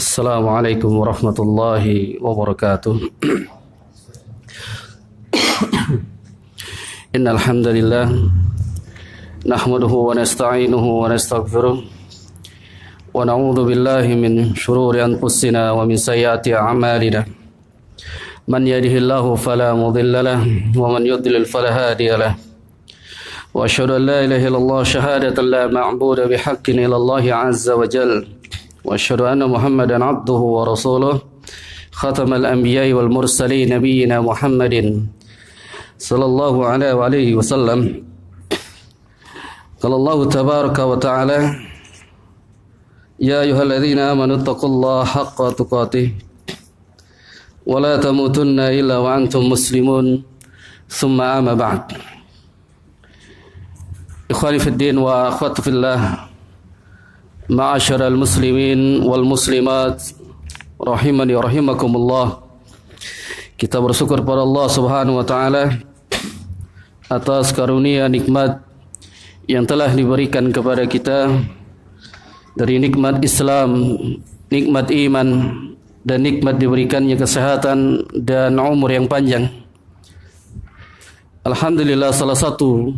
Assalamualaikum warahmatullahi wabarakatuh. Innal hamdalillah nahmaduhu wa nasta'inuhu wa nastaghfiruh wa na'udzu billahi min shururi anfusina wa min sayyiati a'malina. Man yahdihillahu fala mudilla lahu wa man yudlil fala hadiya lahu. Wa asyhadu an la ilaha illallah syahadatan la ma'budu bihaqqin ilallahi 'azza wa jalla. وأشهد أن محمدا عبده ورسوله ختم الأنبياء والمرسلين نبينا محمد صلى الله عليه وآله وسلم. قال الله تبارك وتعالى يا أيها الذين آمنوا اتقوا الله حق تقاته ولا تموتن إلا وأنتم مسلمون ثم أما بعد. إخواني في الدين وأخواتي في الله, Ma'asyiral muslimin wal muslimat rahimani wa rahimakumullah. Kita bersyukur kepada Allah Subhanahu wa taala atas karunia nikmat yang telah diberikan kepada kita dari nikmat Islam, nikmat iman, dan nikmat diberikannya kesehatan dan umur yang panjang. Alhamdulillah, salah satu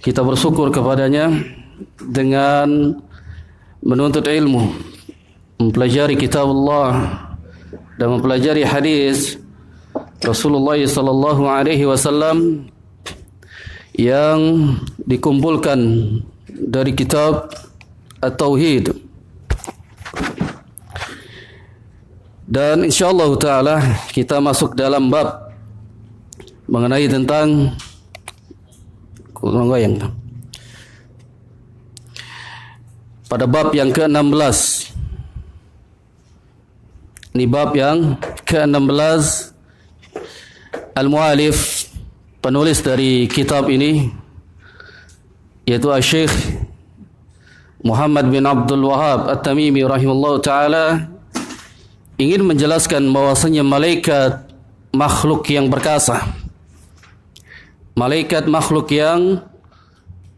kita bersyukur kepadanya dengan menuntut ilmu, mempelajari kitab Allah dan mempelajari hadis Rasulullah sallallahu alaihi wasallam yang dikumpulkan dari kitab At-Tauhid. Dan insyaallah taala kita masuk dalam bab mengenai tentang pada bab yang ke-16. Ini bab yang ke-16. Al-mu'alif, penulis dari kitab ini, yaitu Syekh Muhammad bin Abdul Wahhab At-Tamimi rahimahullah ta'ala, ingin menjelaskan bahwasanya malaikat makhluk yang perkasa, malaikat makhluk yang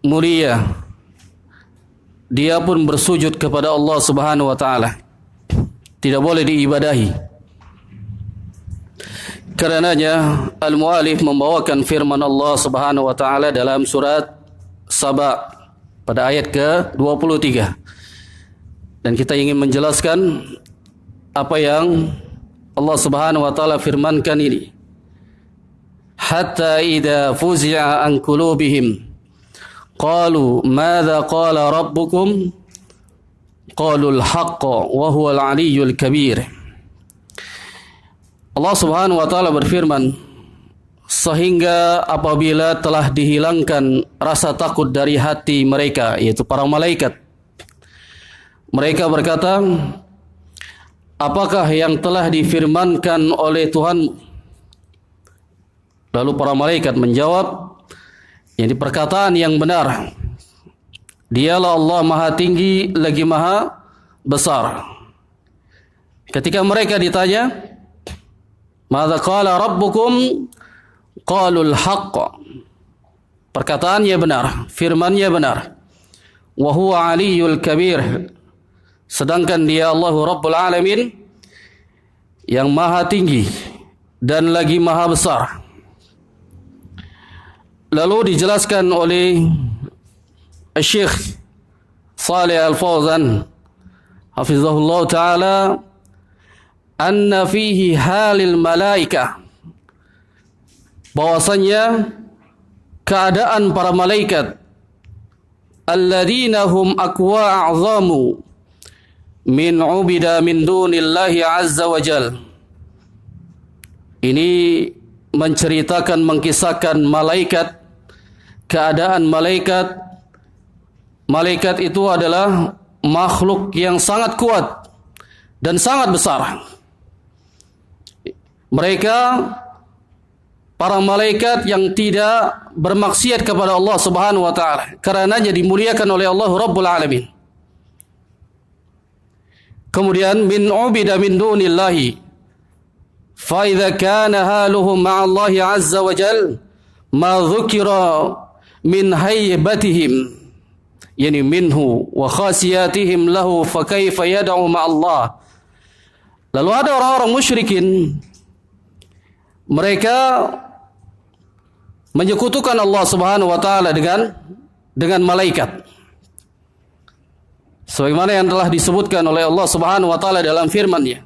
mulia, dia pun bersujud kepada Allah Subhanahu wa taala. Tidak boleh diibadahi. Karenanya al-mu'alif membawakan firman Allah Subhanahu wa taala dalam surat Saba pada ayat ke-23. Dan kita ingin menjelaskan apa yang Allah Subhanahu wa taala firmankan ini. Hatta idza fuzi'a an qulubihim qalu madza qala rabbukum qalul haqqa wa huwal aliyyul kabir. Allah Subhanahu wa taala berfirman, sehingga apabila telah dihilangkan rasa takut dari hati mereka, yaitu para malaikat, mereka berkata, apakah yang telah difirmankan oleh Tuhan? Lalu para malaikat menjawab, yang perkataan yang benar. Dialah Allah Maha Tinggi lagi Maha Besar. Ketika mereka ditanya, "Madza qala rabbukum?" Qalul haqq. Perkataannya benar, firmannya benar. Wa huwa aliyyul kabir. Sedangkan dia Allahu Rabbul Alamin, yang Maha Tinggi dan lagi Maha Besar. Lalu dijelaskan oleh Syekh Shalih Al-Fauzan hafizahullah ta'ala, anna fihi halil malaikah, bahwasanya keadaan para malaikat alladzina hum aqwa a'zamu min ubida min dunillahi azza wa jal. Ini menceritakan, mengkisahkan malaikat, keadaan malaikat. Malaikat itu adalah makhluk yang sangat kuat dan sangat besar. Mereka para malaikat yang tidak bermaksiat kepada Allah Subhanahu wa taala, karenanya dimuliakan oleh Allah Rabbul Alamin. Kemudian min ubida min dunillahi, fa idza kana haluhum ma'allahi azza wa jal ma dzukira min haybatihim yani minhu wa khasiyatihim lahu fa kaifa yad'u ma'allah. Lalu ada orang-orang musyrikin, mereka menyekutukan Allah Subhanahu wa taala dengan malaikat. Sebagaimana yang telah disebutkan oleh Allah Subhanahu wa taala dalam firman-Nya.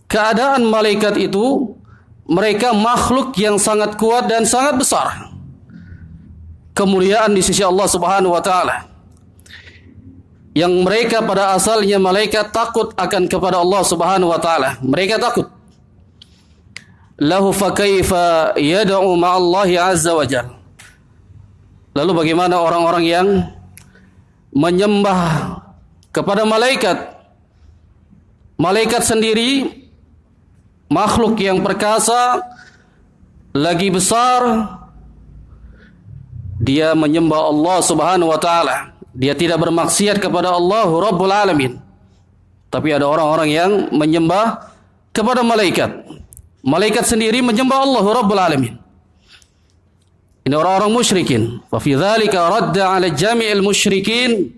Keadaan malaikat itu mereka makhluk yang sangat kuat dan sangat besar. Kemuliaan di sisi Allah Subhanahu wa taala. Yang mereka pada asalnya malaikat takut akan kepada Allah Subhanahu wa taala. Mereka takut. Lahu fa kaifa yad'u ma'allahi azza wa jalla. Lalu bagaimana orang-orang yang menyembah kepada malaikat? Malaikat sendiri makhluk yang perkasa, lagi besar, dia menyembah Allah Subhanahu wa taala. Dia tidak bermaksiat kepada Allah Rabbul Alamin. Tapi ada orang-orang yang menyembah kepada malaikat. Malaikat sendiri menyembah Allah Rabbul Alamin. Ini orang-orang musyrikin. Fa fi dzalika radda 'ala jami'il musyrikin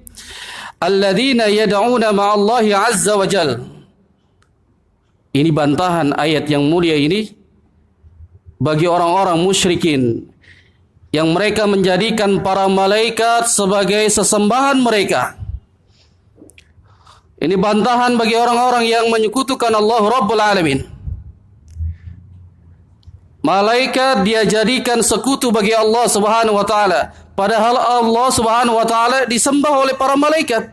alladzina yad'una ma'allahi 'azza wa jalla. Ini bantahan ayat yang mulia ini bagi orang-orang musyrikin yang mereka menjadikan para malaikat sebagai sesembahan mereka. Ini bantahan bagi orang-orang yang menyekutukan Allah Rabbul Alamin. Malaikat dia jadikan sekutu bagi Allah Subhanahu wa taala, padahal Allah Subhanahu wa taala disembah oleh para malaikat.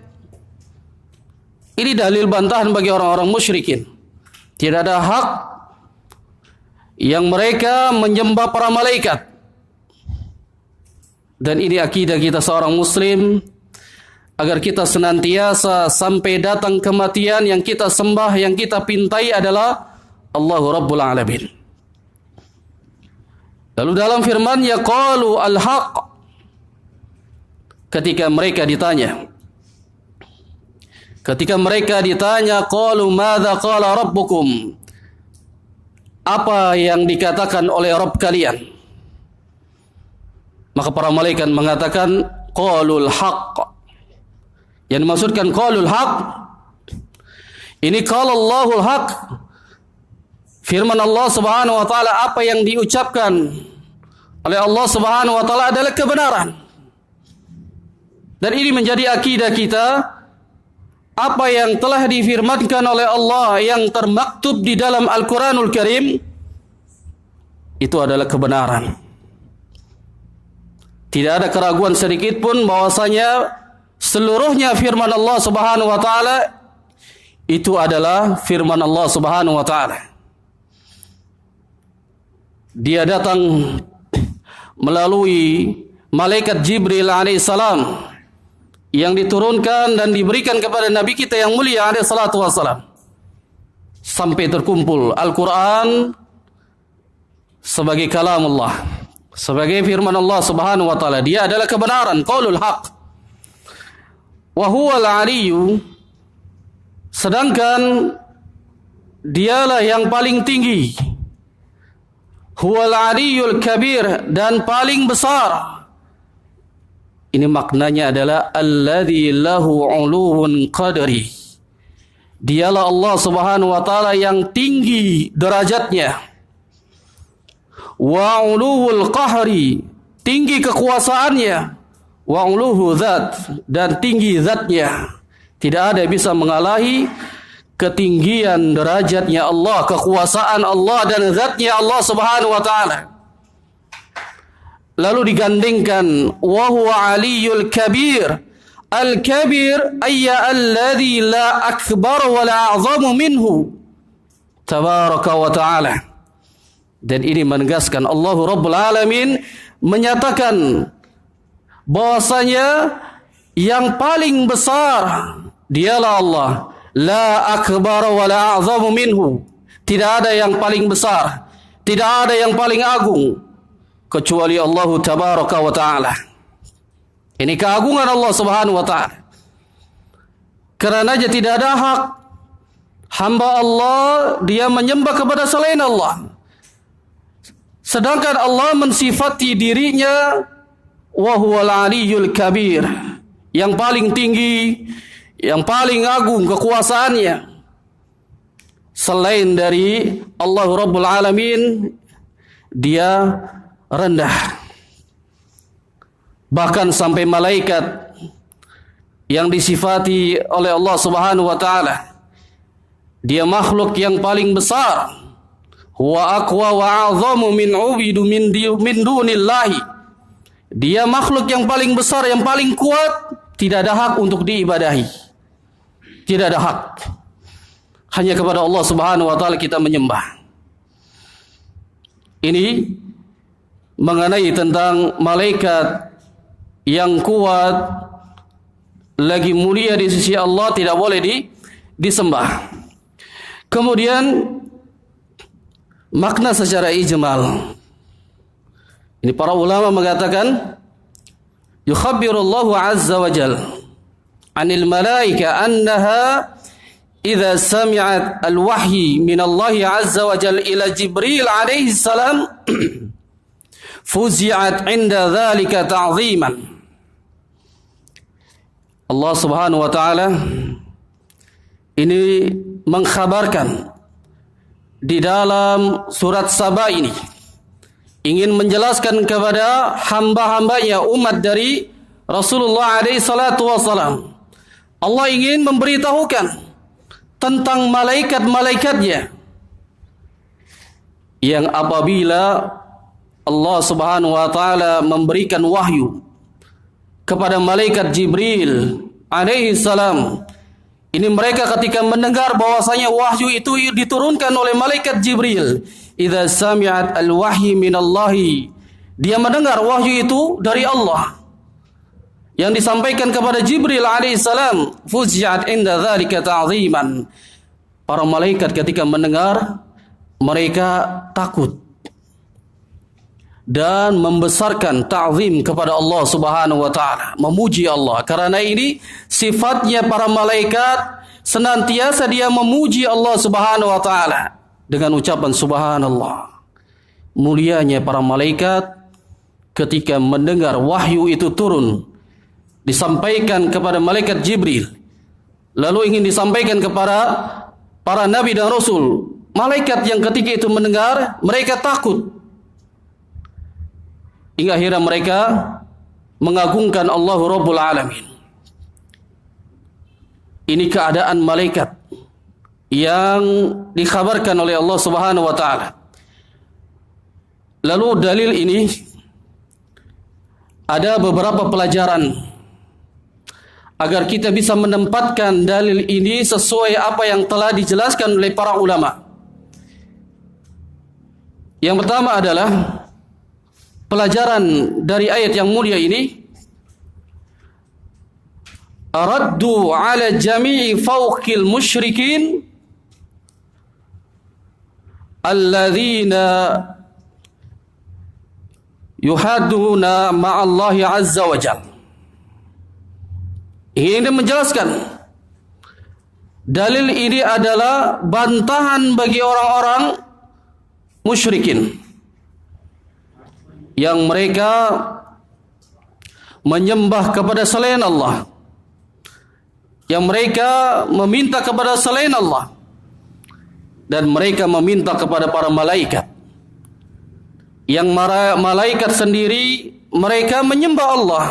Ini dalil bantahan bagi orang-orang musyrikin. Tidak ada hak yang mereka menyembah para malaikat. Dan ini akidah kita seorang muslim, agar kita senantiasa sampai datang kematian yang kita sembah, yang kita pintai adalah Allahu Rabbul Alamin. Lalu dalam firman-Nya qalu al-haq, ketika mereka ditanya qalu madza qala rabbukum, apa yang dikatakan oleh Rabb kalian? Maka para malaikat mengatakan qalul haqq. Yang dimaksudkan qalul haqq, ini qala Allahul haqq. Firman Allah Subhanahu wa taala, apa yang diucapkan oleh Allah Subhanahu wa taala adalah kebenaran. Dan ini menjadi akidah kita, apa yang telah difirmankan oleh Allah yang termaktub di dalam Al-Qur'anul Karim itu adalah kebenaran. Tidak ada keraguan sedikit pun bahwasanya seluruhnya firman Allah Subhanahu wa taala itu adalah firman Allah Subhanahu wa taala. Dia datang melalui malaikat Jibril alaihissalam yang diturunkan dan diberikan kepada Nabi kita yang mulia alaihissalatu wassalam. Sampai terkumpul Al-Quran sebagai kalam Allah, sebagai firman Allah Subhanahu wa taala. Dia adalah kebenaran, qaulul haq. Wa huwal aliyyu, sedangkan dialah yang paling tinggi. Huwal aliyyul kabir, dan paling besar. Ini maknanya adalah alladzi lahu 'uluwun qadri. Dialah Allah Subhanahu wa taala yang tinggi derajatnya. Wa 'uluwul qahri, tinggi kekuasaannya. Wa 'uluhu zat, dan tinggi zatnya. Tidak ada yang bisa mengalahi ketinggian derajatnya Allah, kekuasaan Allah dan zatnya Allah Subhanahu wa taala. Lalu digandengkan wa huwa aliyyul kabir. Al-kabir ayya alladhi la akbar wa la a'zamu minhu tabaraka wa ta'ala. Dan ini menegaskan Allahu Rabbul Alamin menyatakan bahwasanya yang paling besar dialah Allah. La akbar wa la a'zamu minhu. Tidak ada yang paling besar, tidak ada yang paling agung kecuali Allah tabaraka wa ta'ala. Ini keagungan Allah Subhanahu wa ta'ala. Karena tidak ada hak hamba Allah dia menyembah kepada selain Allah. Sedangkan Allah mensifati dirinya wa huwal aliyyul kabir. yang paling tinggi, yang paling agung kekuasaannya selain dari Allah Rabbul Alamin, dia rendah. Bahkan sampai malaikat yang disifati oleh Allah Subhanahu wa taala, dia makhluk yang paling besar, huwa aqwa wa a'zamu min ubidu min dunillahi. Dia makhluk yang paling besar, yang paling kuat, tidak ada hak untuk diibadahi. Tidak ada hak. Hanya kepada Allah Subhanahu wa taala kita menyembah. Ini mengenai tentang malaikat yang kuat, lagi mulia di sisi Allah, tidak boleh disembah. Kemudian makna secara ijmal. Ini para ulama mengatakan, yukhabbirullahu azza wa jal anil malaika annaha idza sami'at al-wahyi min Allah azza wa jal ila Jibril alaihi salam fuzi'at 'inda dhalika ta'ziman. Allah Subhanahu wa taala ini mengkhabarkan di dalam surat Saba ini, ingin menjelaskan kepada hamba-hambanya umat dari Rasulullah alaihi salatu wassalam. Allah ingin memberitahukan tentang malaikat-malaikatnya yang apabila Allah Subhanahu wa taala memberikan wahyu kepada malaikat Jibril alaihi salam, ini mereka ketika mendengar bahwasanya wahyu itu diturunkan oleh malaikat Jibril, idza sami'at al-wahyi minallahi, dia mendengar wahyu itu dari Allah yang disampaikan kepada Jibril alaihi salam, fuzi'at inda dzalika ta'ziman. Para malaikat ketika mendengar, mereka takut dan membesarkan ta'zim kepada Allah Subhanahu wa taala, memuji Allah. Karena ini sifatnya para malaikat, senantiasa dia memuji Allah Subhanahu wa taala dengan ucapan subhanallah. Mulianya para malaikat ketika mendengar wahyu itu turun, disampaikan kepada malaikat Jibril, lalu ingin disampaikan kepada para nabi dan rasul. Malaikat yang ketika itu mendengar, mereka takut, hingga akhirnya mereka mengagungkan Allah Rabbul Alamin. Ini keadaan malaikat yang dikhabarkan oleh Allah Subhanahu wa taala. Lalu dalil ini ada beberapa pelajaran agar kita bisa menempatkan dalil ini sesuai apa yang telah dijelaskan oleh para ulama. Yang pertama adalah pelajaran dari ayat yang mulia ini, raddu ala jami'i fawqil musyrikin alladzina yuhadduna ma'allahi azza wa jalla. Ini menjelaskan dalil ini adalah bantahan bagi orang-orang musyrikin yang mereka menyembah kepada selain Allah, yang mereka meminta kepada selain Allah, dan mereka meminta kepada para malaikat, yang malaikat sendiri mereka menyembah Allah.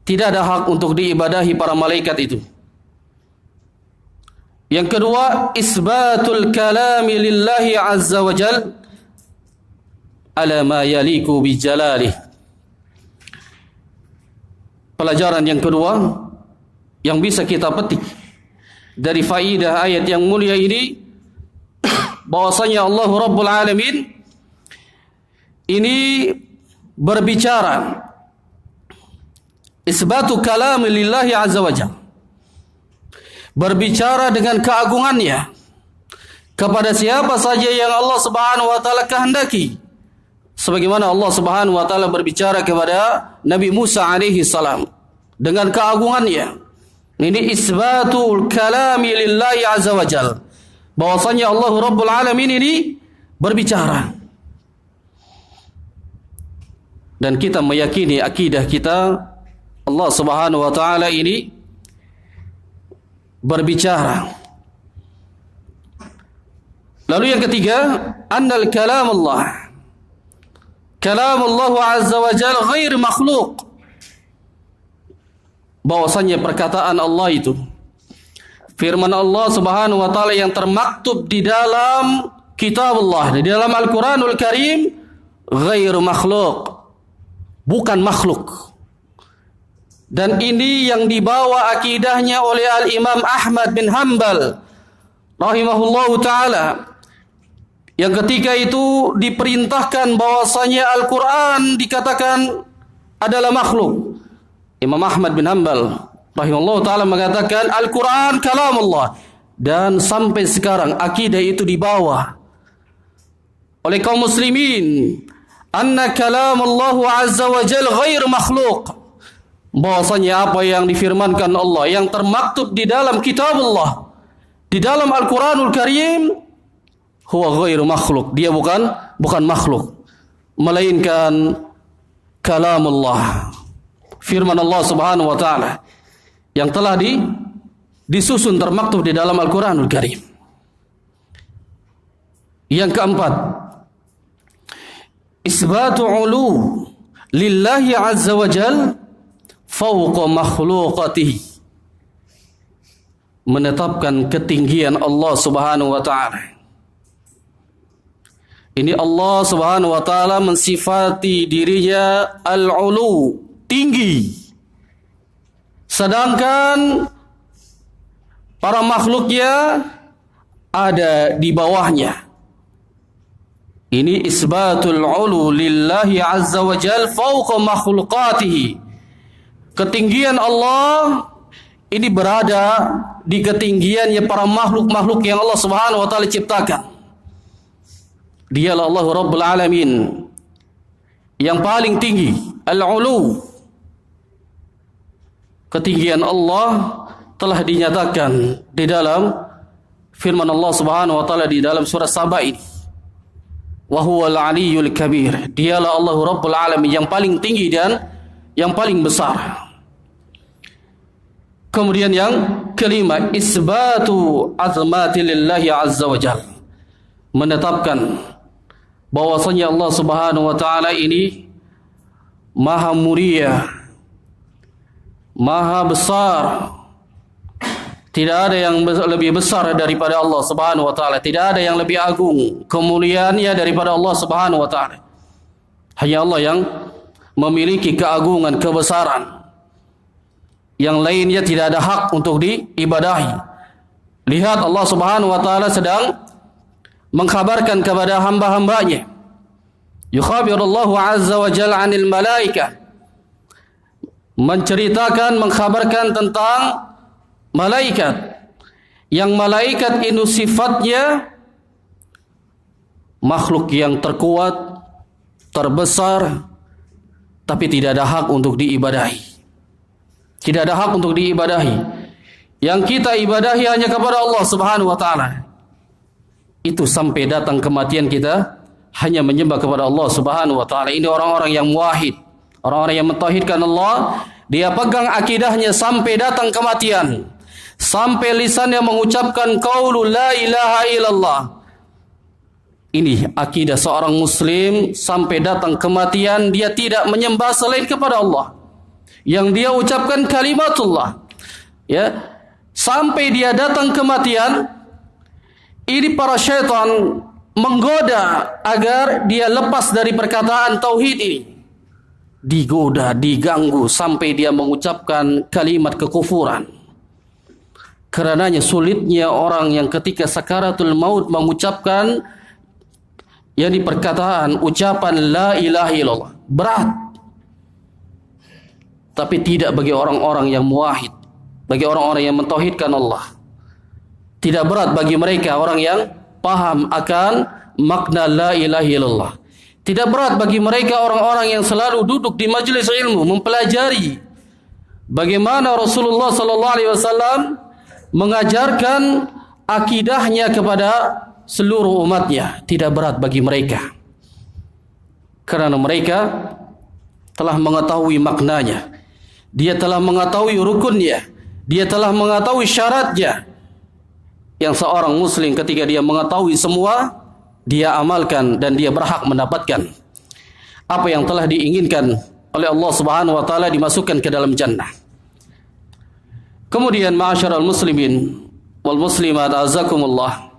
Tidak ada hak untuk diibadahi para malaikat itu. Yang kedua, isbatul kalami lillahi azza wa jal ala ma yaliku bi jalalih. Pelajaran yang kedua yang bisa kita petik dari faidah ayat yang mulia ini, bahwasanya Allah Rabbul Alamin ini berbicara, isbatu kalam lillahi azza wa jalla, berbicara dengan keagungannya kepada siapa saja yang Allah Subhanahu wa taala kehendaki, sebagaimana Allah Subhanahu wa taala berbicara kepada Nabi Musa alaihi salam dengan keagungannya. Ini isbatul kalami lillahi azza wa jalla, bahwasanya Allah Rabbul Alamin ini berbicara. Dan kita meyakini akidah kita Allah Subhanahu wa taala ini berbicara. Lalu yang ketiga, annal kalamullah azza wa jalla ghair makhluk. Bahwasanya perkataan Allah itu, firman Allah Subhanahu wa taala yang termaktub di dalam kitab Allah, di dalam Al-Qur'anul Karim, ghair makhluk, bukan makhluk. Dan ini yang dibawa akidahnya oleh Al-Imam Ahmad bin Hanbal rahimahullahu taala, yang ketika itu diperintahkan bahwasanya Al-Quran dikatakan adalah makhluk. Imam Ahmad bin Hanbal rahimahullah ta'ala mengatakan Al-Quran kalamullah. Dan sampai sekarang akidah itu dibawa oleh kaum muslimin, anna kalamullahu azza wa jal ghair makhluk. Bahwasanya apa yang difirmankan Allah, yang termaktub di dalam kitab Allah, di dalam Al-Quranul Karim, huwa ghairu makhluk, dia bukan makhluk, melainkan kalamullah, firman Allah Subhanahu wa taala yang telah disusun termaktub di dalam Al-Qur'anul Karim. Yang keempat, isbatu ulu lillahi azza wa jal fawqa makhluqatihi, menetapkan ketinggian Allah Subhanahu wa taala. Ini Allah Subhanahu wa taala mensifati dirinya al-ulu, tinggi. Sedangkan para makhluknya ada di bawahnya. Ini isbatul ulu lillahi azza wa jal fawqa makhluqatihi. Ketinggian Allah ini berada di ketinggiannya para makhluk-makhluk yang Allah Subhanahu wa taala ciptakan. Dialah Allah Rabbul Alamin yang paling tinggi, al-ulu. Ketinggian Allah telah dinyatakan di dalam firman Allah Subhanahu wa taala di dalam surah Saba ini. Wa huwal aliyyul kabir. Dialah Allah Rabbul Alamin yang paling tinggi dan yang paling besar. Kemudian yang kelima, isbatu azmati lillahi azza wa jalla, menetapkan bahwasanya Allah Subhanahu wa taala ini maha mulia, maha besar. Tidak ada yang lebih besar daripada Allah Subhanahu wa taala, tidak ada yang lebih agung kemuliaannya daripada Allah Subhanahu wa taala. Hanya Allah yang memiliki keagungan, kebesaran. Yang lainnya tidak ada hak untuk diibadahi. Lihat, Allah Subhanahu wa taala sedang mengkhabarkan kepada hamba-hambanya. Yukhabirullahu azza wa jalla 'anil malaikah, menceritakan, mengkhabarkan tentang malaikat. Yang malaikat itu sifatnya makhluk yang terkuat, terbesar, tapi tidak ada hak untuk diibadahi. Tidak ada hak untuk diibadahi. Yang kita ibadahi hanya kepada Allah Subhanahu wa taala. Itu sampai datang kematian kita hanya menyembah kepada Allah Subhanahu wa taala. Ini orang-orang yang muwahhid, orang-orang yang mentauhidkan Allah. Dia pegang akidahnya sampai datang kematian, sampai lisannya mengucapkan qaulul la ilaha illallah. Ini akidah seorang muslim sampai datang kematian, dia tidak menyembah selain kepada Allah. Yang dia ucapkan kalimatullah, ya, sampai dia datang kematian. Ini para syaitan menggoda agar dia lepas dari perkataan tauhid ini. Digoda, diganggu sampai dia mengucapkan kalimat kekufuran. Karenanya sulitnya orang yang ketika sakaratul maut mengucapkan yakni perkataan, ucapan la ilaha illallah. Berat. Tapi tidak bagi orang-orang yang muwahhid, bagi orang-orang yang mentauhidkan Allah. Tidak berat bagi mereka, orang yang paham akan makna la ilaha illallah. Tidak berat bagi mereka, orang-orang yang selalu duduk di majelis ilmu mempelajari bagaimana Rasulullah sallallahu alaihi wasallam mengajarkan akidahnya kepada seluruh umatnya. Tidak berat bagi mereka, karena mereka telah mengetahui maknanya. dia telah mengetahui rukunnya, dia telah mengetahui syaratnya. Yang seorang muslim ketika dia mengetahui semua, dia amalkan dan dia berhak mendapatkan apa yang telah diinginkan oleh Allah Subhanahu wa taala, dimasukkan ke dalam jannah. Kemudian ma'asyiral muslimin wal muslimat azakumullah,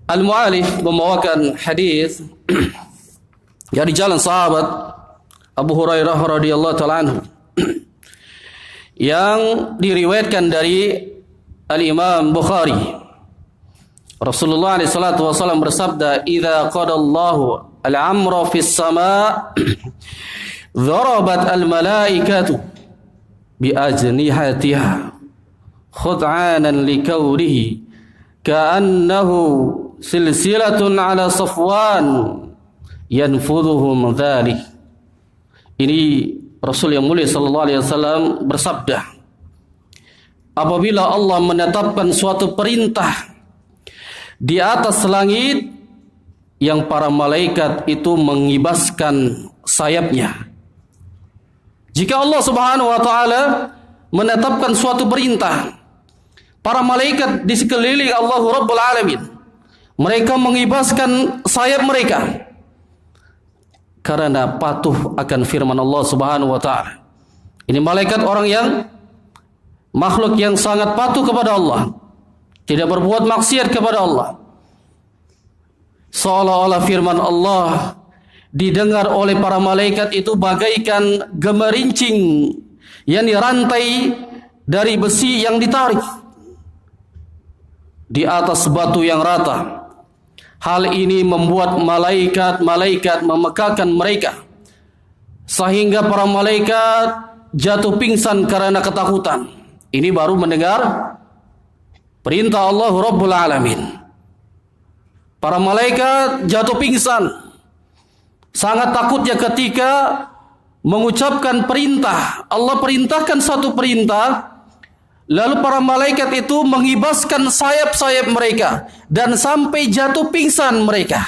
al-mu'alif membawakan hadis dari jalan sahabat Abu Hurairah radhiyallahu taala anhu yang diriwayatkan dari Al-Imam Bukhari. Rasulullah SAW bersabda, "Idza qadallahu al-amra fis sama' dharabat al-malaikatu bi ajnihatiha khud'anan likawrihi ka'annahu silsilatun ala safwan yanfudhuhum dhalik." Ini Rasul yang mulia sallallahu alaihi wasallam bersabda, apabila Allah menetapkan suatu perintah di atas langit, yang para malaikat itu mengibaskan sayapnya. Jika Allah Subhanahu wa taala menetapkan suatu perintah, para malaikat di sekeliling Allah Rabbul Alamin, mereka mengibaskan sayap mereka karena patuh akan firman Allah Subhanahu wa taala. Ini malaikat orang yang makhluk yang sangat patuh kepada Allah, tidak berbuat maksiat kepada Allah. Seolah-olah firman Allah didengar oleh para malaikat itu bagaikan gemerincing, yakni rantai dari besi yang ditarik di atas batu yang rata. Hal ini membuat malaikat-malaikat memekakkan mereka, sehingga para malaikat jatuh pingsan karena ketakutan. Ini baru mendengar perintah Allah Rabbul Alamin. Para malaikat jatuh pingsan, sangat takutnya ketika mengucapkan perintah. Allah perintahkan satu perintah, lalu para malaikat itu mengibaskan sayap-sayap mereka dan sampai jatuh pingsan mereka.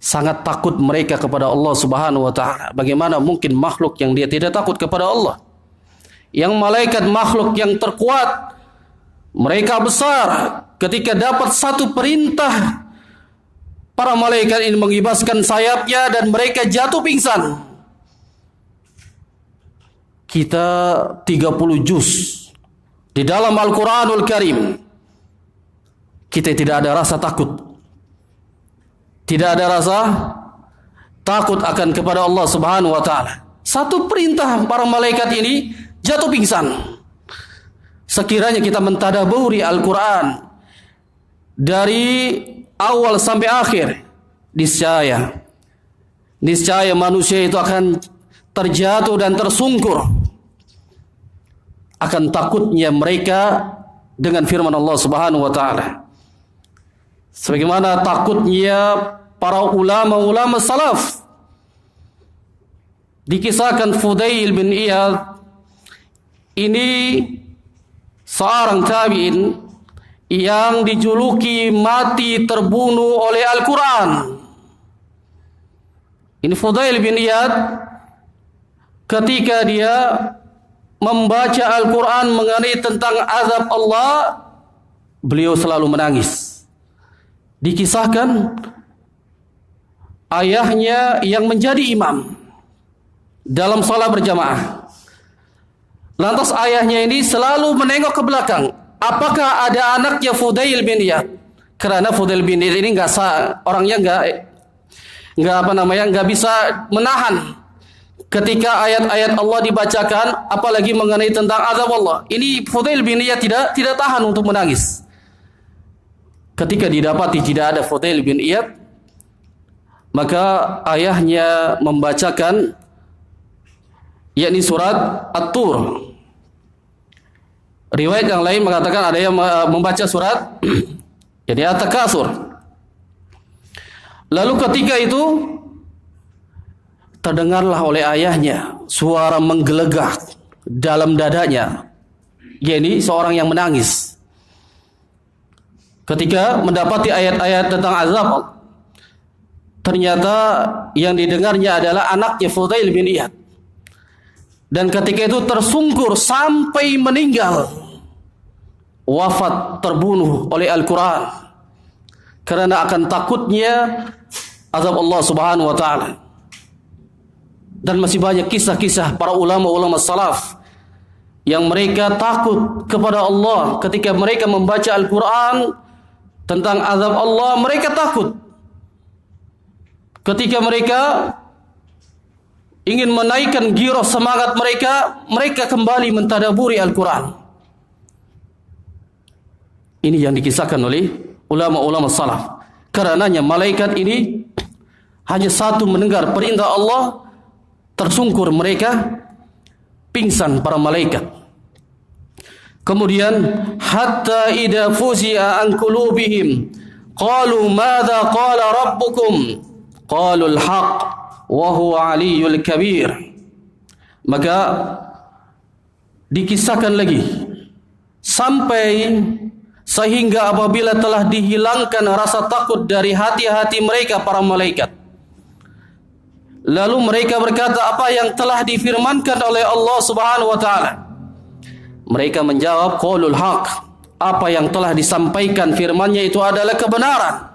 Sangat takut mereka kepada Allah Subhanahu wa taala. Bagaimana mungkin makhluk yang dia tidak takut kepada Allah? Yang malaikat makhluk yang terkuat, mereka besar, ketika dapat satu perintah, para malaikat ini mengibaskan sayapnya dan mereka jatuh pingsan. Kita 30 juz di dalam Al-Quranul Karim, kita tidak ada rasa takut, tidak ada rasa takut akan kepada Allah Subhanahu wa taala. Satu perintah para malaikat ini jatuh pingsan. Sekiranya kita mentadaburi Al-Quran dari awal sampai akhir, niscaya manusia itu akan terjatuh dan tersungkur akan takutnya mereka dengan firman Allah Subhanahu wa taala. Sebagaimana takutnya para ulama-ulama salaf. Dikisahkan Fudail bin Iyad, ini seorang tabi'in yang dijuluki mati terbunuh oleh Al-Quran. Ini Fudail bin Iyad, ketika dia membaca Al-Quran mengenai tentang azab Allah, beliau selalu menangis. Dikisahkan ayahnya yang menjadi imam dalam salat berjamaah. Lantas ayahnya ini selalu menengok ke belakang, apakah ada anaknya Fudail bin Iyad? Karena Fudail bin Iyad ini orangnya nggak bisa menahan ketika ayat-ayat Allah dibacakan, apalagi mengenai tentang azab Allah. Ini Fudail bin Iyad tidak tahan untuk menangis. Ketika didapati tidak ada Fudail bin Iyad, maka ayahnya membacakan yakni surat At-Tur. Riwayat yang lain mengatakan ada yang membaca surat jadi At-Takatsur. Lalu ketika itu terdengarlah oleh ayahnya suara menggelegak dalam dadanya, yakni seorang yang menangis ketika mendapati ayat-ayat tentang azab. Ternyata yang didengarnya adalah anaknya Fudail bin Iyad. dan ketika itu tersungkur sampai meninggal, wafat terbunuh oleh Al-Quran karena akan takutnya azab Allah Subhanahu wa taala. Dan masih banyak kisah-kisah para ulama-ulama salaf yang mereka takut kepada Allah ketika mereka membaca Al-Quran tentang azab Allah. Mereka takut ketika mereka ingin menaikkan giroh semangat mereka, mereka kembali mentadaburi Al-Quran. Ini yang dikisahkan oleh ulama-ulama salaf. Karenanya malaikat ini hanya satu mendengar perintah Allah, tersungkur mereka, pingsan para malaikat. Kemudian hatta idza fuzi'a an qulubihim qalu madza qala rabbukum qalu al-haq wa huwa aliyyul kabir. Maka dikisahkan lagi sampai sehingga apabila telah dihilangkan rasa takut dari hati-hati mereka para malaikat, lalu mereka berkata, apa yang telah difirmankan oleh Allah Subhanahu wa taala? Mereka menjawab, qaulul haq, apa yang telah disampaikan firman-Nya itu adalah kebenaran.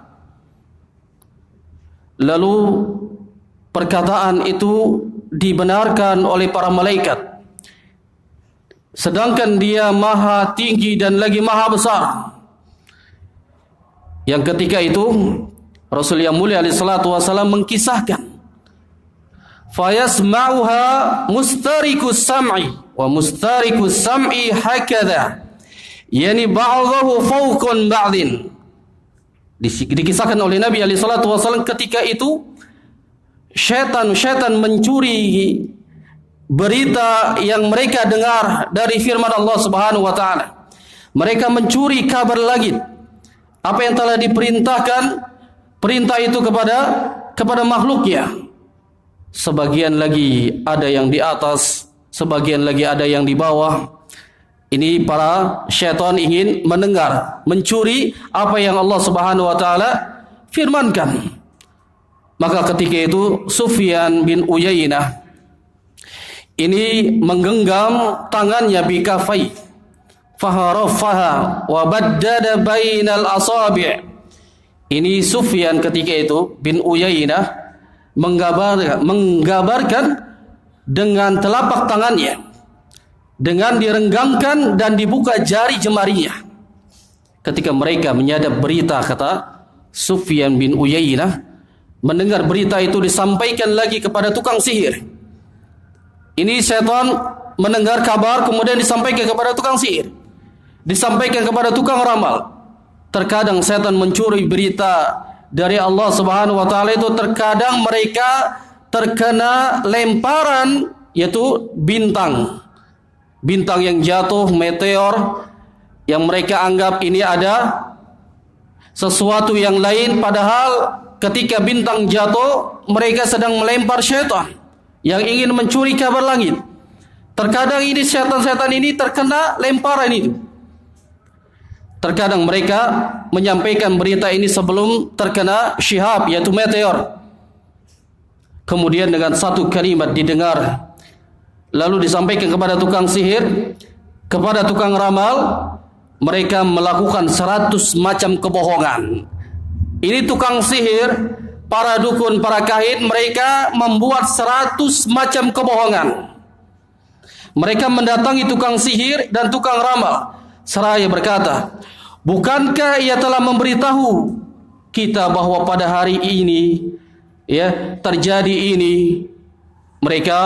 Lalu perkataan itu dibenarkan oleh para malaikat, sedangkan dia maha tinggi dan lagi maha besar. Yang ketika itu Rasul yang mulia alaihi salatu wasallam mengkisahkan, fayasma'uha mustarikus sam'i wa mustarikus sam'i hakadha, yani ba'dahu fawqan ba'din. Dikisahkan oleh Nabi alaihi salatu wasallam ketika itu syaitan mencuri berita yang mereka dengar dari firman Allah Subhanahu wa taala. Mereka mencuri kabar langit, apa yang telah diperintahkan, perintah itu kepada makhluknya. Sebagian lagi ada yang di atas, sebagian lagi ada yang di bawah. Ini para syaitan ingin mendengar, mencuri apa yang Allah Subhanahu wa taala firmankan. Maka ketika itu Sufyan bin Uyainah ini menggenggam tangannya bikafai faharafaha wa baddada bainal asabi'. Ini Sufyan ketika itu bin Uyainah menggambarkan dengan telapak tangannya, dengan direnggangkan dan dibuka jari jemarinya. Ketika mereka menyadap berita, kata Sufyan bin Uyainah, mendengar berita itu disampaikan lagi kepada tukang sihir. Ini setan mendengar kabar kemudian disampaikan kepada tukang sihir, disampaikan kepada tukang ramal. Terkadang setan mencuri berita dari Allah Subhanahu wa taala itu, terkadang mereka terkena lemparan, yaitu bintang yang jatuh, meteor, yang mereka anggap ini ada sesuatu yang lain, padahal ketika bintang jatuh mereka sedang melempar syaitan yang ingin mencuri kabar langit. Terkadang ini setan-setan ini terkena lemparan itu. Terkadang mereka menyampaikan berita ini sebelum terkena syihab, yaitu meteor. Kemudian dengan satu kalimat didengar, lalu disampaikan kepada tukang sihir, kepada tukang ramal. Mereka melakukan 100 macam kebohongan. Ini tukang sihir, para dukun, para kahin, mereka membuat 100 macam kebohongan. Mereka mendatangi tukang sihir dan tukang ramal seraya berkata, bukankah ia telah memberitahu kita bahwa pada hari ini terjadi ini? Mereka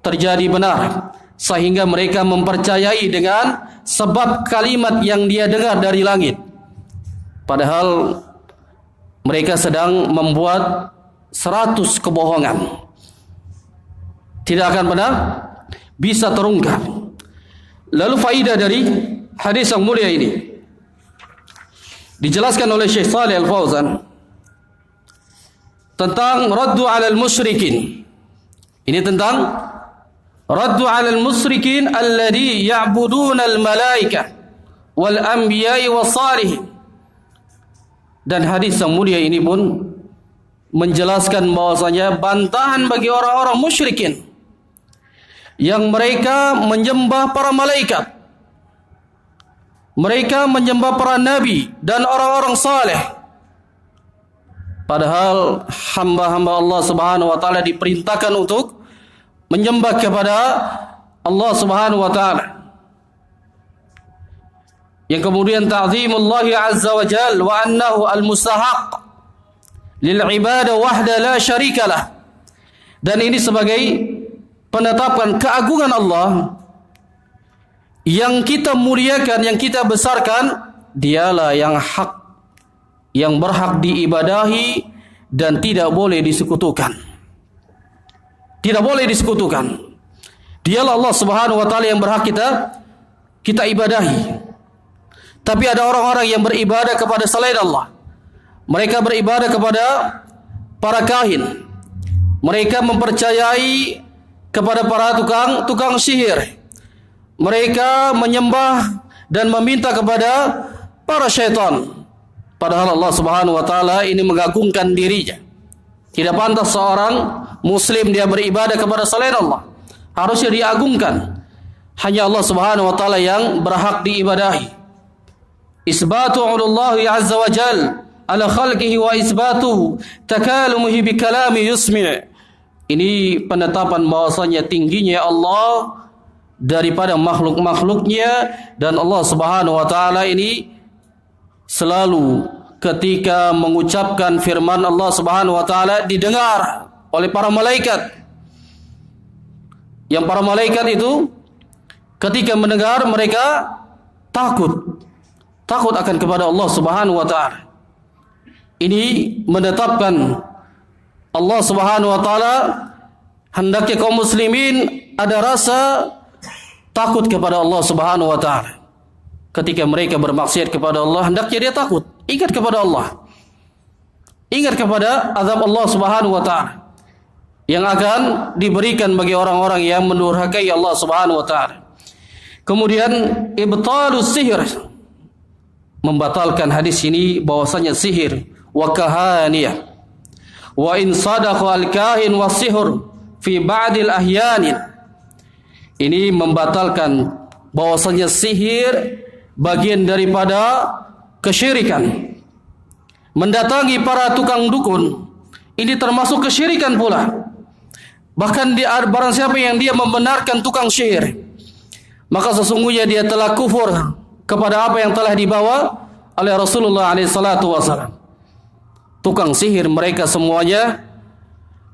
terjadi benar, sehingga mereka mempercayai dengan sebab kalimat yang dia dengar dari langit. Padahal mereka sedang membuat 100 kebohongan. Tidak akan pernah bisa terungkap. Lalu faidah dari hadis yang mulia ini dijelaskan oleh Syekh Shalih Al-Fauzan tentang raddu 'alal musyrikin. Ini tentang raddu 'alal musyrikin alladhi ya'buduna al-malaikah wal anbiya'i was salihin. Dan hadis yang mulia ini pun menjelaskan bahwasanya bantahan bagi orang-orang musyrikin yang mereka menyembah para malaikat, mereka menyembah para nabi dan orang-orang saleh. Padahal hamba-hamba Allah Subhanahu wa taala diperintahkan untuk menyembah kepada Allah Subhanahu wa taala. Yang kemudian ta'zimullah azza wa jalla wa annahu al-mustahaq lil ibadah wahda la syarikalah. Dan ini sebagai penetapan keagungan Allah yang kita muliakan, yang kita besarkan. Dialah yang hak, yang berhak diibadahi dan tidak boleh disekutukan. Tidak boleh disekutukan. Dialah Allah Subhanahu wa taala yang berhak kita ibadahi. Tapi ada orang-orang yang beribadah kepada selain Allah. Mereka beribadah kepada para kahin. Mereka mempercayai kepada para tukang sihir. Mereka menyembah dan meminta kepada para syaitan. Padahal Allah Subhanahu wa taala ini mengagungkan dirinya. Tidak pantas seorang muslim dia beribadah kepada selain Allah. Harusnya diagungkan. Hanya Allah Subhanahu wa taala yang berhak diibadahi. Isbatu Allah azza wa jal ala khalqihi wa isbatu takalumuhi bi kalami yusmi'. Ini penetapan bahwasanya tingginya Allah daripada makhluk-makhluknya, dan Allah Subhanahu wa taala ini selalu ketika mengucapkan firman Allah Subhanahu wa taala didengar oleh para malaikat. Yang para malaikat itu ketika mendengar mereka takut akan kepada Allah Subhanahu wa taala. Ini menetapkan Allah Subhanahu wa taala hendaknya kaum muslimin ada rasa takut kepada Allah Subhanahu wa taala. Ketika mereka bermaksiat kepada Allah, hendaknya dia takut, ingat kepada Allah. Ingat kepada azab Allah Subhanahu wa taala yang akan diberikan bagi orang-orang yang mendurhakai Allah Subhanahu wa taala. Kemudian ibtalus sihir, membatalkan hadis ini bahwasanya sihir wa kahaniyah wa in sadaqa al-kahin wa sihr fi ba'dil ahyanin. Ini membatalkan bahwasanya sihir bagian daripada kesyirikan. Mendatangi para tukang dukun ini termasuk kesyirikan pula. Bahkan barang siapa yang dia membenarkan tukang sihir, maka sesungguhnya dia telah kufur kepada apa yang telah dibawa oleh Rasulullah SAW. Tukang sihir mereka semuanya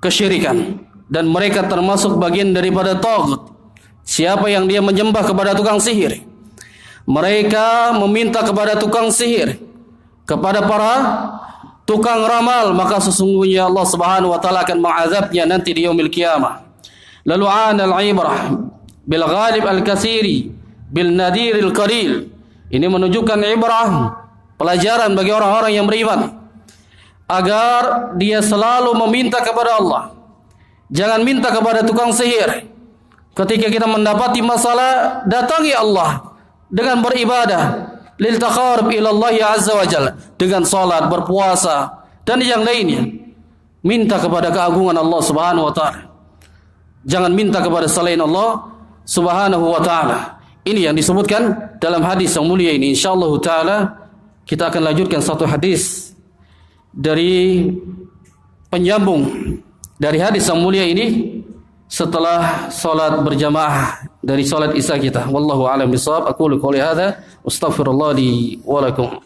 kesyirikan, dan mereka termasuk bagian daripada taghut. Siapa yang dia menyembah kepada tukang sihir, mereka meminta kepada tukang sihir, kepada para tukang ramal, maka sesungguhnya Allah Subhanahu wa taala akan mengazabnya nanti di yaumil qiyamah. Lalu anal ibrah bil ghalib al katsiri bil nadir al qalil. Ini menunjukkan ibrah, pelajaran bagi orang-orang yang beriman, agar dia selalu meminta kepada Allah. Jangan minta kepada tukang sihir. Ketika kita mendapati masalah, datangi Allah dengan beribadah, lil taqarrub ila Allah azza wa jalla, dengan salat, berpuasa dan yang lainnya. Minta kepada keagungan Allah Subhanahu wa taala. Jangan minta kepada selain Allah Subhanahu wa taala. Ini yang disebutkan dalam hadis yang mulia ini. Insyaallah taala kita akan lanjutkan satu hadis dari penyambung dari hadis yang mulia ini setelah salat berjamaah dari salat Isya kita. Wallahu a'lam bishawab. Aqulu qouli hadza astaghfirullah li wa lakum.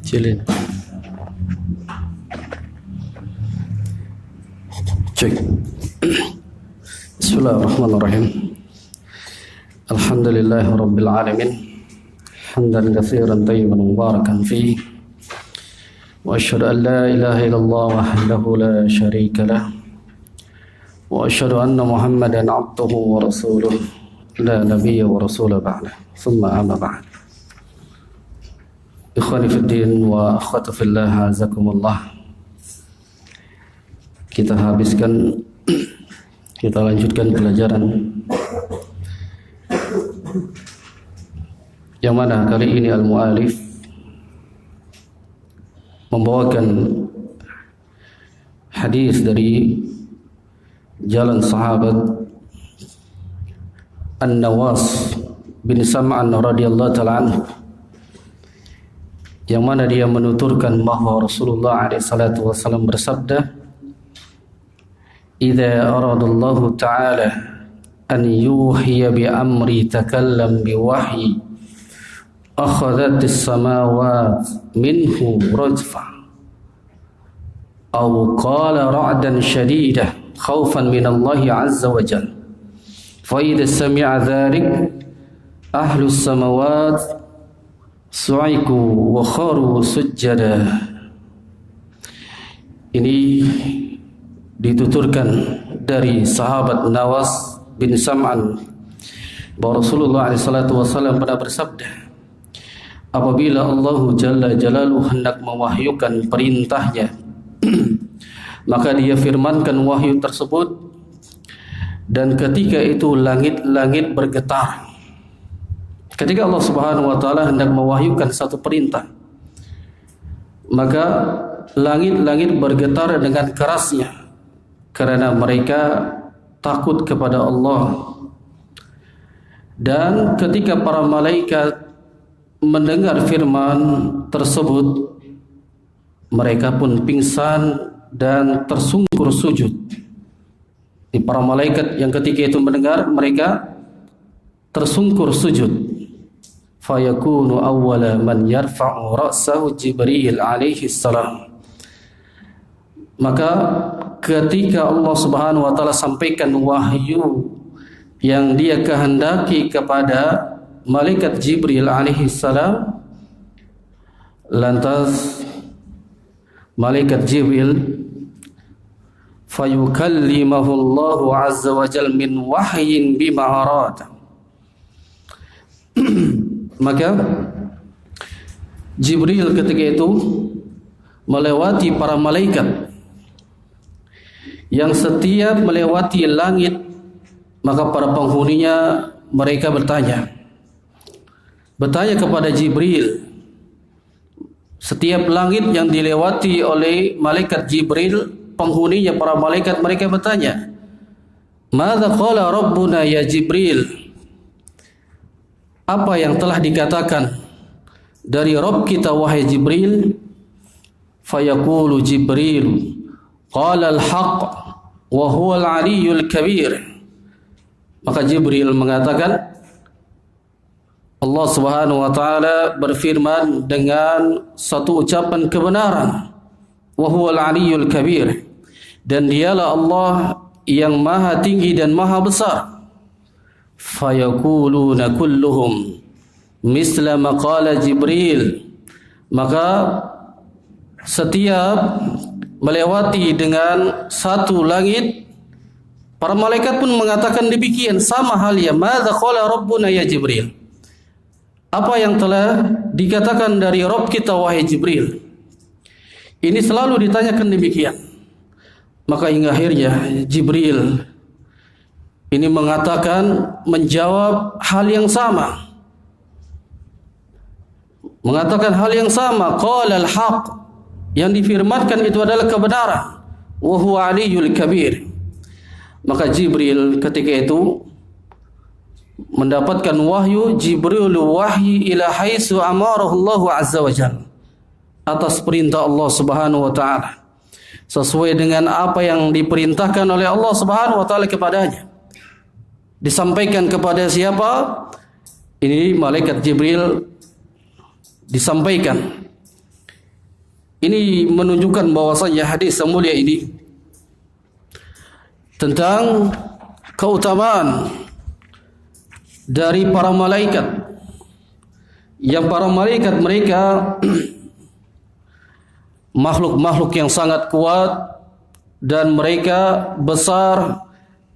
Chilin. Cek. Bismillahirrahmanirrahim. Alhamdulillahi rabbil alamin. Hamdan katsiran tayyiban mubarakan fihi. Wa asyhadu an la ilaha illallah wahdahu la syarika lah. Wa asyhadu anna Muhammadan abduhu wa rasuluh la nabiyya wa rasula ba'dah. Tsumma amma ba'd. Ikhwani fid din wa akhwati fillah, azakumullah. Kita lanjutkan pelajaran yang mana kali ini al-mu'alif membawakan hadis dari jalan sahabat An-Nawas bin Sam'an radhiyallahu ta'ala anhu, yang mana dia menuturkan bahwa Rasulullah SAW bersabda, "Idza aradallahu ta'ala an yuhiya bi amri takallam bi wahyi akhadhatis samawat minhu rajfa aw qala ra'dan shadidah khawfan min Allah azza wa jalla fa idza sami'a dhalik ahlus samawat su'iku wa kharu sujjada." Ini dituturkan dari sahabat Nawas bin Sam'an bahwa Rasulullah SAW pernah bersabda, apabila Allah Jalla Jalaluhu hendak mewahyukan perintahnya maka dia firmankan wahyu tersebut, dan ketika itu langit-langit bergetar. Ketika Allah Subhanahu wa taala hendak mewahyukan satu perintah, maka langit-langit bergetar dengan kerasnya, karena mereka takut kepada Allah. Dan ketika para malaikat mendengar firman tersebut, mereka pun pingsan dan tersungkur sujud. Di para malaikat yang ketika itu mendengar, mereka tersungkur sujud. Fayakunu awwala man yarfa'u ra'sahu Jibril alaihi salam. Maka ketika Allah Subhanahu wa taala sampaikan wahyu yang dia kehendaki kepada malaikat Jibril alaihi salam, lantas malaikat Jibril fayukallimahu Allah azza wa jalla min wahyin bima arada. Maka Jibril ketika itu melewati para malaikat yang setiap melewati langit, maka para penghuninya mereka bertanya kepada Jibril. Setiap langit yang dilewati oleh malaikat Jibril, penghuninya para malaikat mereka bertanya, "Madza qala rabbuna ya Jibril?" Apa yang telah dikatakan dari Rabb kita wahai Jibril? Fayaqulu Jibril, qala al-haq wa huwa al-aliyyul kabir. Maka Jibril mengatakan, Allah Subhanahu wa taala berfirman dengan satu ucapan kebenaran, wa huwa al-aliyyul kabir, dan dialah Allah yang maha tinggi dan maha besar. Fayaquluna kulluhum misla ma qala Jibril. Maka setiap melewati dengan satu langit, para malaikat pun mengatakan demikian, sama halnya, madza qala rabbuna ya Jibril. Apa yang telah dikatakan dari Rabb kita wahai Jibril. Ini selalu ditanyakan demikian. Maka hingga akhirnya Jibril ini menjawab hal yang sama. Mengatakan hal yang sama, qala al-haq, yang difirmankan itu adalah kebenaran, wa huwa aliyyul kabir. Maka Jibril ketika itu mendapatkan wahyu, Jibril wahyi ila haitsu amarahu Allah azza wa jalla, atas perintah Allah Subhanahu wa taala, sesuai dengan apa yang diperintahkan oleh Allah Subhanahu wa taala kepadanya. Disampaikan kepada siapa? Ini malaikat Jibril disampaikan. Ini menunjukkan bahwasanya hadis yang mulia ini tentang keutamaan dari para malaikat. Yang para malaikat mereka makhluk-makhluk yang sangat kuat dan mereka besar,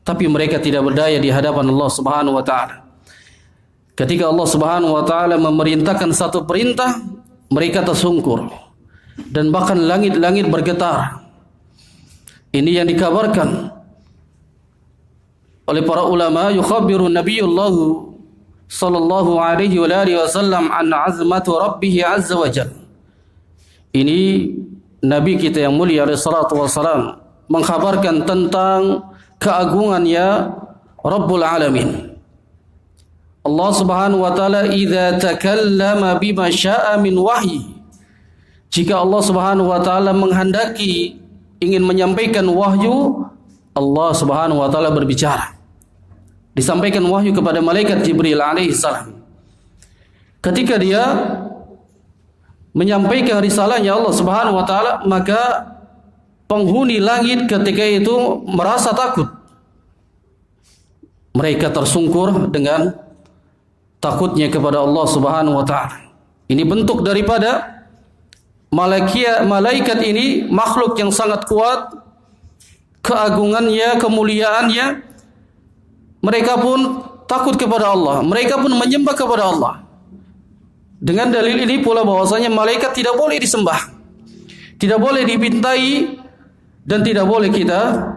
tapi mereka tidak berdaya di hadapan Allah Subhanahu wa taala. Ketika Allah Subhanahu wa taala memerintahkan satu perintah, mereka tersungkur dan bahkan langit-langit bergetar. Ini yang dikabarkan oleh para ulama, yukhabiru Nabiullah sallallahu alaihi wa alihi wasallam an azmatu rabbih azza wa jalla. Ini Nabi kita yang mulia alaihi salatu wasalam mengkhabarkan tentang keagungannya Rabbul Alamin. Allah Subhanahu wa taala idza takallama bima syaa min wahyi. Jika Allah Subhanahu wa taala menghendaki ingin menyampaikan wahyu, Allah Subhanahu wa taala berbicara. Disampaikan wahyu kepada malaikat Jibril alaihi salam. Ketika dia menyampaikan risalahnya Allah Subhanahu wa taala, maka penghuni langit ketika itu merasa takut. Mereka tersungkur dengan takutnya kepada Allah Subhanahu wa taala. Ini bentuk daripada malaikat ini, makhluk yang sangat kuat, keagungannya, kemuliaannya. Mereka pun takut kepada Allah, mereka pun menyembah kepada Allah. Dengan dalil ini pula bahwasanya malaikat tidak boleh disembah, tidak boleh dipintai, dan tidak boleh kita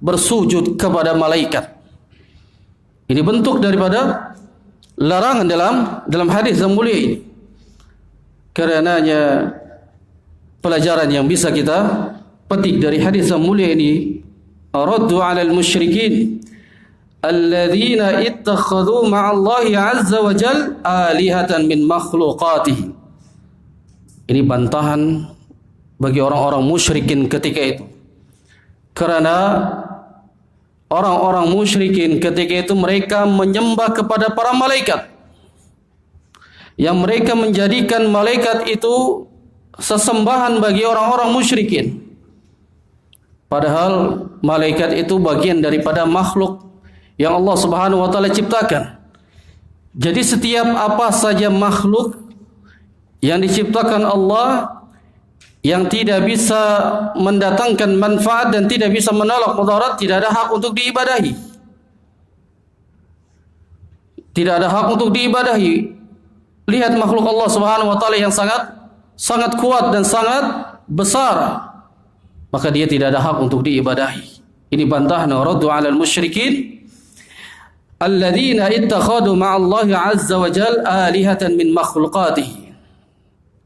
bersujud kepada malaikat. Ini bentuk daripada larangan dalam hadis yang mulia ini. Karenanya pelajaran yang bisa kita petik dari hadis yang mulia ini, raddu 'alal musyrikin alladzina ittakhadhu ma'allahi 'azza wa jal alihatan min makhluqatihi. Ini bantahan bagi orang-orang musyrikin ketika itu. Karena orang-orang musyrikin ketika itu mereka menyembah kepada para malaikat, yang mereka menjadikan malaikat itu sesembahan bagi orang-orang musyrikin. Padahal malaikat itu bagian daripada makhluk yang Allah Subhanahu wa taala ciptakan. Jadi setiap apa saja makhluk yang diciptakan Allah yang tidak bisa mendatangkan manfaat dan tidak bisa menolak mudarat, tidak ada hak untuk diibadahi. Tidak ada hak untuk diibadahi. Lihat makhluk Allah Subhanahu wa taala yang sangat kuat dan sangat besar, maka dia tidak ada hak untuk diibadahi. Ini bantahan raddu 'alal musyrikin alladzina ittakhadhu ma'allahi 'azza wa jalla alihatan min makhluqatihi.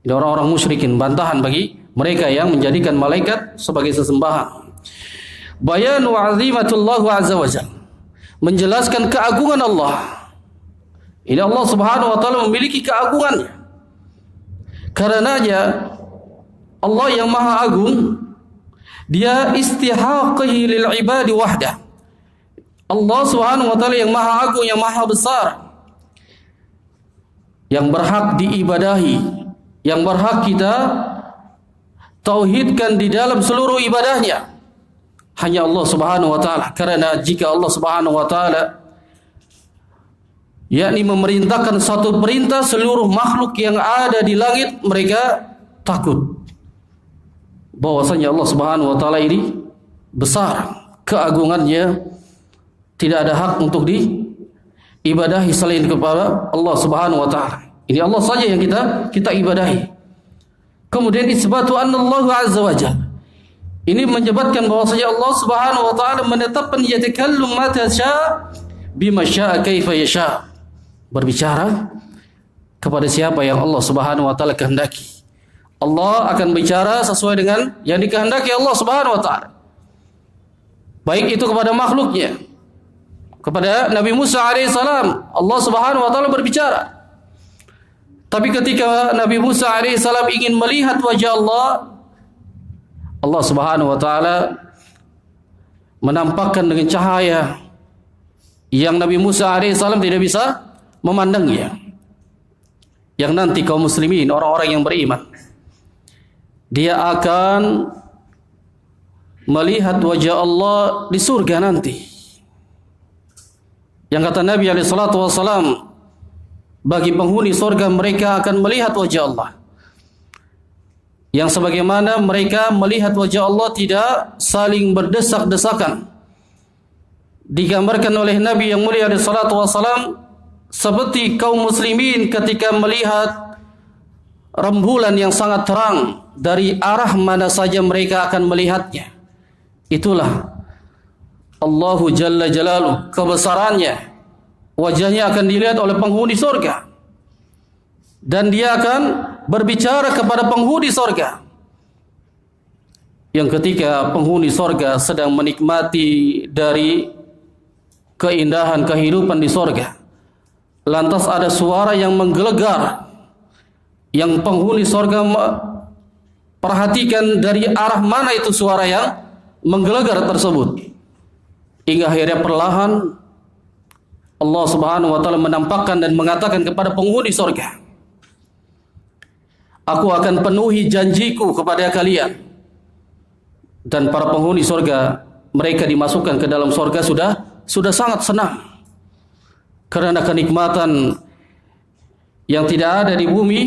Ini orang-orang musyrikin, bantahan bagi mereka yang menjadikan malaikat sebagai sesembahan. Bayanu 'azimatullah 'azza wa jalla, menjelaskan keagungan Allah. Ini Allah Subhanahu wa taala memiliki keagungannya. Karenanya Allah yang Maha Agung, dia istihaqihi lil ibadi wahdah. Allah Subhanahu wa taala yang Maha Agung, yang Maha Besar, yang berhak diibadahi, yang berhak kita tauhidkan di dalam seluruh ibadahnya, hanya Allah Subhanahu wa taala. Karena jika Allah Subhanahu wa taala yakni memerintahkan satu perintah, seluruh makhluk yang ada di langit mereka takut bahwasanya Allah Subhanahu wa taala ini besar, keagungannya tidak ada hak untuk diibadahi selain kepada Allah Subhanahu wa taala. Ini Allah saja yang kita ibadahi. Kemudian isbatu annallahu azza wa jalla, ini menyebutkan bahwasanya Allah Subhanahu wa taala menetapkan yatakallam mata syaa bima syaa kaifa yasha, berbicara kepada siapa yang Allah Subhanahu wa taala kehendaki. Allah akan bicara sesuai dengan yang dikehendaki Allah Subhanahu wa taala, baik itu kepada makhluknya. Kepada Nabi Musa alaihissalam Allah Subhanahu wa taala berbicara. Tapi ketika Nabi Musa alaihissalam ingin melihat wajah Allah, Allah Subhanahu wa taala menampakkan dengan cahaya yang Nabi Musa alaihissalam tidak bisa memandangnya. Yang nanti kaum muslimin, orang-orang yang beriman, dia akan melihat wajah Allah di surga nanti. Yang kata Nabi SAW, bagi penghuni surga mereka akan melihat wajah Allah. Yang sebagaimana mereka melihat wajah Allah tidak saling berdesak-desakan. Digambarkan oleh Nabi yang mulia SAW seperti kaum muslimin ketika melihat rembulan yang sangat terang dari arah mana saja mereka akan melihatnya. Itulah Allahu Jalla Jalaluh, kebesarannya. Wajahnya akan dilihat oleh penghuni surga. Dan dia akan berbicara kepada penghuni surga. Yang ketika penghuni surga sedang menikmati dari keindahan kehidupan di surga, lantas ada suara yang menggelegar, yang penghuni surga perhatikan dari arah mana itu suara yang menggelegar tersebut. Hingga akhirnya perlahan Allah Subhanahu wa taala menampakkan dan mengatakan kepada penghuni surga, aku akan penuhi janjiku kepada kalian. Dan para penghuni surga, mereka dimasukkan ke dalam surga sudah sangat senang. Karena kenikmatan yang tidak ada di bumi,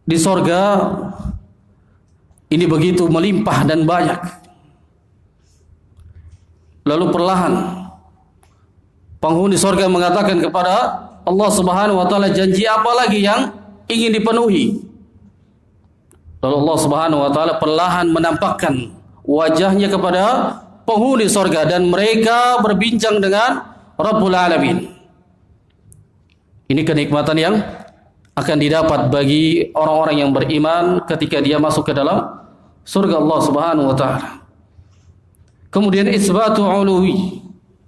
di surga ini begitu melimpah dan banyak. Lalu perlahan penghuni surga mengatakan kepada Allah Subhanahu wa taala, janji apa lagi yang ingin dipenuhi? Lalu Allah Subhanahu wa taala perlahan menampakkan wajahnya kepada penghuni surga dan mereka berbincang dengan Rabbul Alamin. Ini kenikmatan yang akan didapat bagi orang-orang yang beriman ketika dia masuk ke dalam surga Allah Subhanahu wa taala. Kemudian isbatu uluwi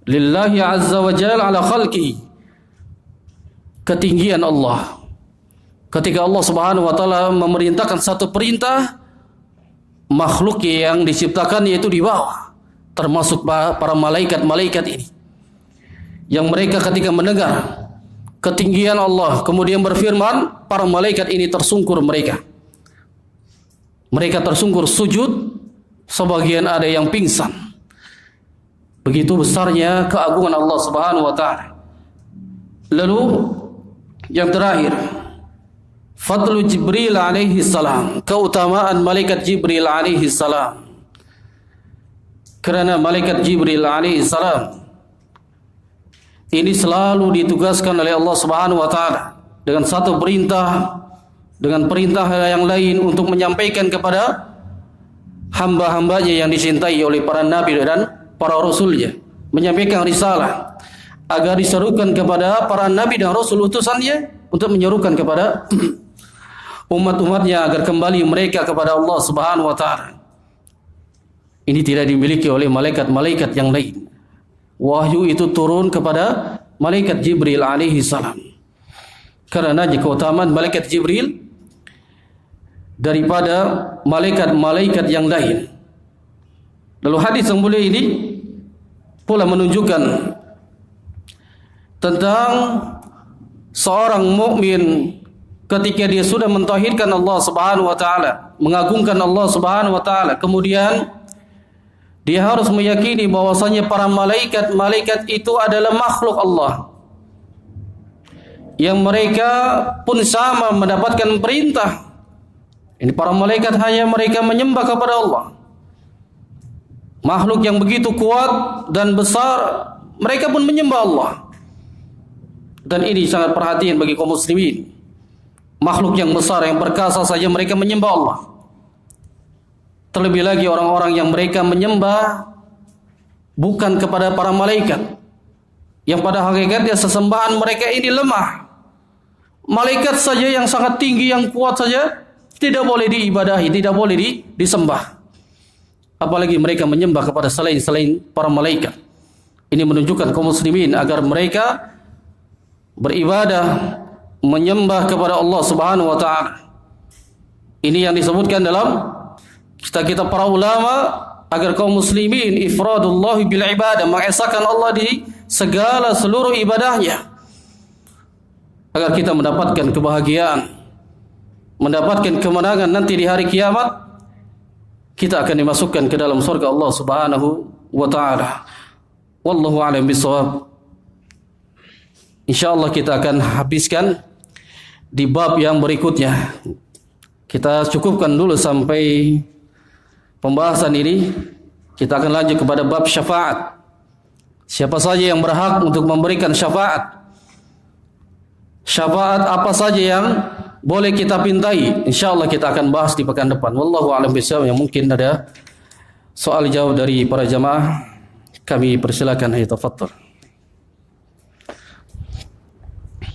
lillahi azza wa jalla ala khalqihi, ketinggian Allah. Ketika Allah Subhanahu wa taala memerintahkan satu perintah, makhluk yang diciptakan yaitu di bawah, termasuk para malaikat-malaikat ini, yang mereka ketika mendengar ketinggian Allah kemudian berfirman, para malaikat ini tersungkur mereka. Mereka tersungkur sujud, sebagian ada yang pingsan. Begitu besarnya keagungan Allah Subhanahu wa taala. Lalu yang terakhir, fadlu Jibril alaihi salam, keutamaan malaikat Jibril alaihi salam. Kerana malaikat Jibril alaihi salam ini selalu ditugaskan oleh Allah Subhanahu wa taala dengan satu perintah, dengan perintah yang lain untuk menyampaikan kepada hamba-hambanya yang dicintai oleh para nabi dan para rasulnya, menyampaikan risalah agar diserukan kepada para nabi dan rasul utusannya untuk menyerukan kepada umat-umatnya agar kembali mereka kepada Allah Subhanahu wa taala. Ini tidak dimiliki oleh malaikat-malaikat yang lain. Wahyu itu turun kepada malaikat Jibril alaihi salam. Karena keutamaan malaikat Jibril daripada malaikat-malaikat yang lain. Lalu hadis yang mulia ini pula menunjukkan tentang seorang mukmin ketika dia sudah mentauhidkan Allah Subhanahu wa taala, mengagungkan Allah Subhanahu wa taala, kemudian dia harus meyakini bahwasanya para malaikat-malaikat itu adalah makhluk Allah, yang mereka pun sama mendapatkan perintah. Ini para malaikat hanya mereka menyembah kepada Allah. Makhluk yang begitu kuat dan besar, mereka pun menyembah Allah. Dan ini sangat perhatian bagi kaum muslimin. Makhluk yang besar, yang perkasa saja mereka menyembah Allah. Terlebih lagi orang-orang yang mereka menyembah bukan kepada para malaikat, yang pada hakikatnya sesembahan mereka ini lemah. Malaikat saja yang sangat tinggi, yang kuat saja tidak boleh diibadahi, tidak boleh disembah. Apalagi mereka menyembah kepada selain para malaikat. Ini menunjukkan kaum muslimin agar mereka beribadah, menyembah kepada Allah Subhanahu wa taala. Ini yang disebutkan dalam kita para ulama, agar kaum muslimin ifradullah bil ibadah, mengesahkan Allah di segala seluruh ibadahnya, agar kita mendapatkan kebahagiaan, mendapatkan kemenangan nanti di hari kiamat. kita akan dimasukkan ke dalam surga Allah Subhanahu wa taala. Wallahu a'lam bishawab. Insyaallah kita akan habiskan di bab yang berikutnya. Kita cukupkan dulu sampai pembahasan ini. Kita akan lanjut kepada bab syafaat. Siapa saja yang berhak untuk memberikan syafaat? Syafaat apa saja yang boleh kita pintai? Insyaallah kita akan bahas di pekan depan. Wallahu a'lam bishawab. Yang mungkin ada soal jawab dari para jamaah, kami persilakan. Ayo tafadhal.